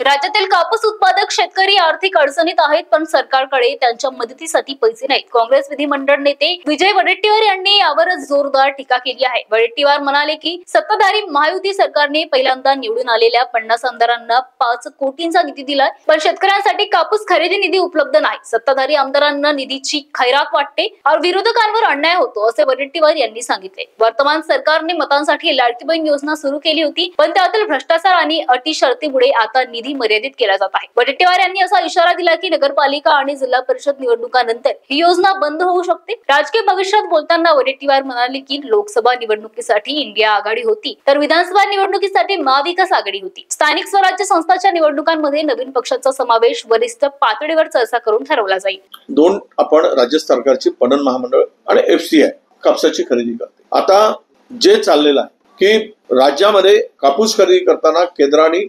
राज्यातील कापूस उत्पादक शेतकरी आर्थिक अडचणीत आहेत, पण सरकारकडे त्यांच्या मदतीसाठी पैसे नाहीत। काँग्रेस विधिमंडळ नेते विजय वडेट्टीवार यांनी यावर जोरदार टीका केली आहे। वडेट्टीवार म्हणाले की सत्ताधारी महायुती सरकारने पहिल्यांदा निवडून आलेल्या 50 आमदारांना 5 कोटींचा निधी दिलाय, पण शेतकऱ्यांसाठी कापूस खरेदी निधी उपलब्ध नाही। सत्ताधारी आमदारांना निधीची खैरात वाटते और विरोधकांवर अन्याय होतो, असे वडेट्टीवार यांनी सांगितले। वर्तमान सरकारने मतांसाठी लाडकी बहीण योजना सुरू केली होती, पण त्यातील भ्रष्टाचार आणि अटी शर्तीमुळे आता निधी मर्यादित केला जात आहे। वडेट्टीवार यांनी असा इशारा दिला की नगरपालिका आणि जिल्हा परिषद निवडणुकानंतर ही योजना बंद होऊ शकते। राजकीय भविष्यात बोलताना वडेट्टीवार म्हणाले की लोकसभा निवडणुकीसाठी इंडिया आघाडी होती, तर विधानसभा निवडणुकीसाठी महाविकास आघाडी होती। स्थानिक स्वराज्य संस्थांच्या निवडणुकांमध्ये नवीन पक्षाचा समावेश वरिष्ठ पातळीवर चर्चा करून ठरवला जाईल। दोन आपण राज्य सरकारची पणन महामंडळ आणि FCI कापसाची खरेदी करते। आता जे चाललेलं आहे की राज्यामध्ये कापूस खरेदी करताना केंद्राने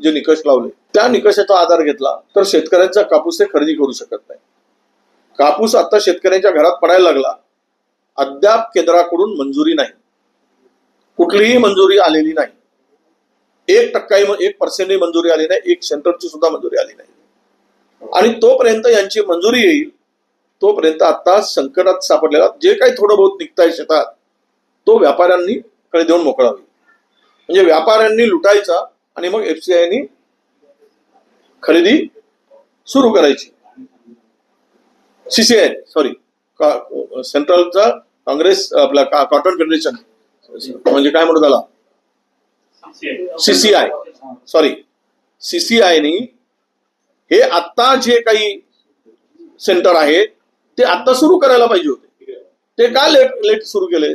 जे निकष लावले त्या निकषाचा आधार घेतला तर शेतकऱ्यांचा कापूस ते खरेदी करू शकत नाही। कापूस आता शेतकऱ्यांच्या घरात पडायला लागला, अद्याप केंद्राकडून मंजुरी नाही, कुठलीही मंजुरी आलेली नाही। 1% मंजुरी आली नाही, 1 सेंटरची सुद्धा मंजुरी आली नाही। आणि तोपर्यंत यांची मंजुरी येईल तोपर्यंत आता संकटात सापडलेला जे काही थोडं बहुत निघताय शेतात तो व्यापाऱ्यांनी कडे देऊन मोकळा होईल। म्हणजे व्यापाऱ्यांनी लुटायचा आणि मग FCI खरेदी सुरू करायची। CCI सेंट्रलचा काँग्रेस आपला कॉटन फेडरेशन म्हणजे काय म्हणतो त्याला CCI हे आता जे काही सेंटर आहे ते आता सुरू करायला पाहिजे होते, ते का लेट सुरू केले।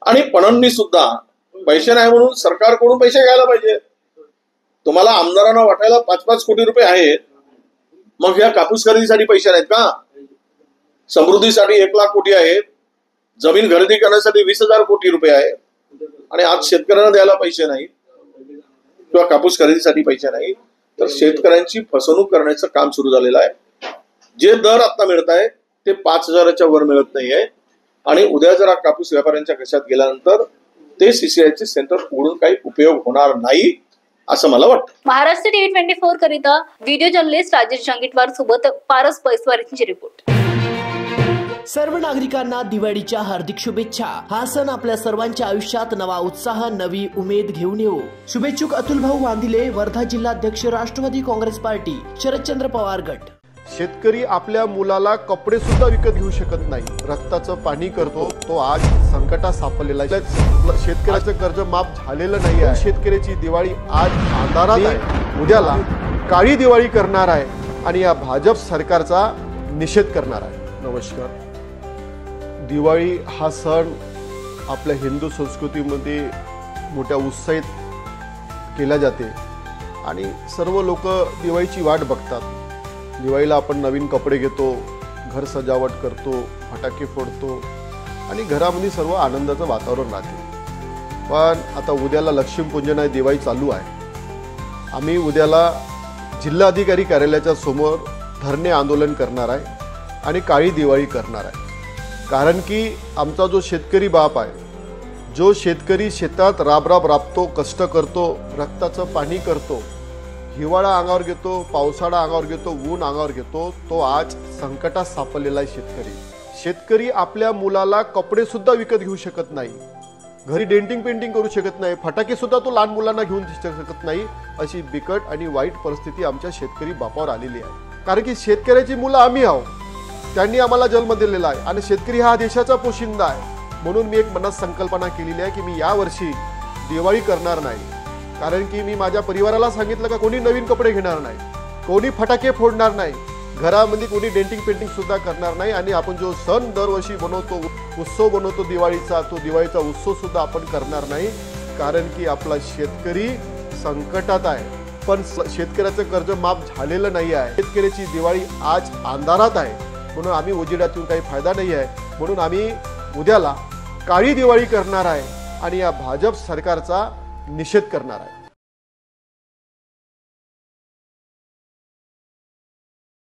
आणि पणननी सुद्धा पैसे नाही म्हणून सरकारकडून पैसे घ्यायला पाहिजे। तुम्हाला आमदारांना वाटायला 5-5 कोटी रुपये आहेत, मग या कापूस खरेदीसाठी पैसे नाहीत का? समृद्धीसाठी 1 लाख कोटी आहेत, जमीन खरेदी करण्यासाठी 20,000 कोटी रुपये आहेत, आणि आज शेतकऱ्यांना द्यायला पैसे नाही किंवा कापूस खरेदीसाठी पैसे नाही, तर शेतकऱ्यांची फसवणूक करण्याचं काम सुरू झालेलं आहे। जे दर आता मिळत आहे ते 5,000च्या वर मिळत नाहीये, आणि उद्या जर कापूस व्यापाऱ्यांच्या खिशात गेल्यानंतर ते CCIचे सेंटर उघडून काही उपयोग होणार नाही असं मला वाटतं। महाराष्ट्र TV 24 करिता व्हिडिओ जर्नलिस्ट राजेश जंगीटवार सोबत पारस पैसवारीची रिपोर्ट। सर्व नागरिकांना दिवाळीच्या हार्दिक शुभेच्छा। हा सण आपल्या सर्वांच्या आयुष्यात नवा उत्साह, नवी उमेद घेऊन येऊ। शुभेच्छुक अतुल भाऊ वांदिले, वर्धा जिल्हाध्यक्ष, राष्ट्रवादी काँग्रेस पार्टी, शरदचंद्र पवार गट। शेतकरी आपल्या मुलाला कपडे सुद्धा विकत घेऊ शकत नाही, रक्ताचं पाणी करतो, तो आज संकटात सापडलेला आहे। शेतकऱ्याचं कर्ज माफ झालेलं नाही आहे। शेतकऱ्याची दिवाळी आज अंधारात आहे, उद्याला काळी दिवाळी करणार आहे आणि या भाजप सरकारचा निषेध करणार आहे। नमस्कार। दिवाळी हा सण आपल्या हिंदू संस्कृतीमध्ये मोठ्या उत्साहात केला जाते आणि सर्व लोक दिवाळीची वाट बघतात। दिवाळीला आपण नवीन कपडे घेतो, घर सजावट करतो, फटाके फोडतो आणि घरामध्ये सर्व आनंदाचं वातावरण राहते। पण आता उद्याला लक्ष्मीपूजन आहे, दिवाळी चालू आहे। आम्ही उद्याला जिल्हाधिकारी कार्यालयाच्या समोर धरणे आंदोलन करणार आहे आणि काळी दिवाळी करणार आहे। कारण की आमचा जो शेतकरी बाप आहे, जो शेतकरी शेतात राबराब राबतो, कष्ट करतो, रक्ताचं पाणी करतो, हिवाळा अंगावर घेतो, पावसाळा अंगावर घेतो, ऊन अंगावर घेतो, तो आज संकटात सापडलेला आहे। शेतकरी आपल्या मुलाला कपडे सुद्धा विकत घेऊ शकत नाही, घरी डेंटिंग पेंटिंग करू शकत नाही, फटाके सुद्धा तो लहान मुलांना घेऊन शकत नाही। अशी बिकट आणि वाईट परिस्थिती आमच्या शेतकरी बापावर आलेली आहे। कारण की शेतकऱ्याची मुलं आम्ही आहोत, त्यांनी आम्हाला जन्म दिलेला आहे आणि शेतकरी हा देशाचा पोशिंदा आहे। म्हणून मी एक मनात संकल्पना केलेली आहे की मी यावर्षी दिवाळी करणार नाही। कारण की मी माझ्या परिवाराला सांगितलं का कोणी नवीन कपडे घेणार नाही, कोणी फटाके फोडणार नाही, घरामध्ये कोणी डेंटिंग पेंटिंग सुद्धा करणार नाही। आणि आपण जो सण दरवर्षी बनवतो, उत्सव बनवतो दिवाळीचा, तो दिवाळीचा उत्सव सुद्धा आपण करणार नाही। कारण की आपला शेतकरी संकटात आहे, पण शेतकऱ्याचं कर्ज माफ झालेलं नाही आहे। शेतकऱ्याची दिवाळी आज अंधारात आहे, म्हणून आम्ही उजेडातून काही फायदा नाही आहे, म्हणून आम्ही उद्याला काळी दिवाळी करणार आहे आणि या भाजप सरकारचा निषेध करणार आहे।